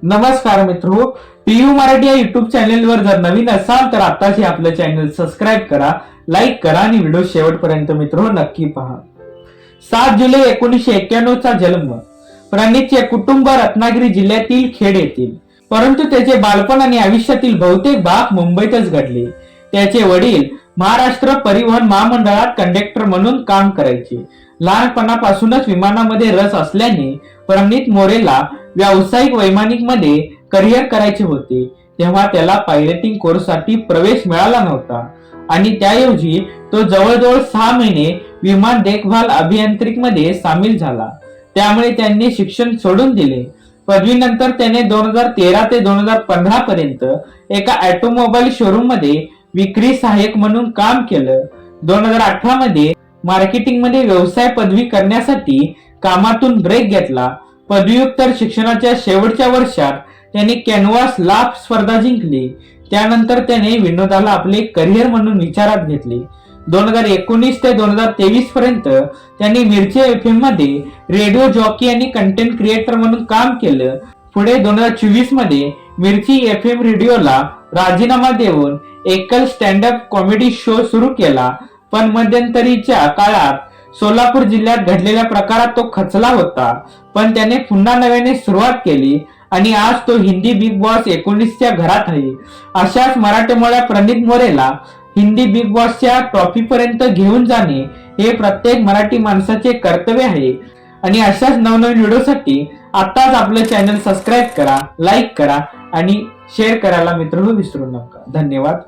नमस्कार मित्रो, पीयू मराठी या युट्यूब चॅनेलवर जर नवीन असाल तर आताच आपलं चॅनल सबस्क्राईब करा, लाईक करा आणि व्हिडिओ शेवटपर्यंत मित्रो नक्की पहा। 7 जुलै 1991 चा जन्म। प्रणीतचे कुटुंब रत्नागिरी जिल्ह्यातील खेड येथील, परंतु त्याचे बालपण आणि आयुष्यातील बहुतेक भाग मुंबईतच घडले। त्याचे वडील महाराष्ट्र परिवहन महामंडळात कंडक्टर म्हणून काम करायचे। लहानपणापासूनच विमानामध्ये रस असल्याने प्रणीत मोरेला व्यावसायिक वैमानिक मध्ये करिअर करायचे होते, तेव्हा त्याला पायलटिंग कोर्ससाठी प्रवेश मिळाला नव्हता आणि त्याऐवजी तो जवळजवळ 6 महिने विमान देखभाल अभियांत्रिकीमध्ये सामील झाला। त्यामुळे त्यांनी शिक्षण सोडून दिले। पदवीनंतर त्याने 2013 ते 2015 पर्यंत एका ऑटोमोबाईल शोरूम मध्ये विक्री सहाय्यक म्हणून काम केलं। 2018 मध्ये मार्केटिंग मध्ये व्यवसाय पदवी करण्यासाठी कामातून ब्रेक घेतला। पदव्युत्तर शिक्षणाच्या शेवटच्या वर्षात त्याने कॅनव्हास लाभ स्पर्धा जिंकली। त्यानंतर त्याने विनोदाला आपले करिअर म्हणून विचारात घेतले। 2019 ते 2023 पर्यंत त्यांनी मिरची FM मध्ये रेडिओ जॉकी आणि कंटेंट क्रिएटर म्हणून काम केलं। पुढे 2024 मध्ये मिरची FM रेडिओला राजीनामा देऊन एकल स्टँड अप कॉमेडी शो सुरू केला, पण मध्यंतरीच्या काळात सोलापूर जिल्ह्यात घडलेल्या प्रकारात तो खचला होता, पण त्याने पुन्हा नव्याने सुरुवात केली आणि आज तो हिंदी बिग बॉस 19च्या घरात आहे। अशाच मराठमोळ्या प्रणीत मोरेला हिंदी बिग बॉसच्या ट्रॉफी पर्यंत घेऊन जाणे हे प्रत्येक मराठी माणसाचे कर्तव्य आहे। आणि अशाच नवनवीन व्हिडिओसाठी आताच आपलं चॅनल सबस्क्राईब करा, लाईक करा आणि शेअर करायला मित्रांनो विसरू नका। धन्यवाद।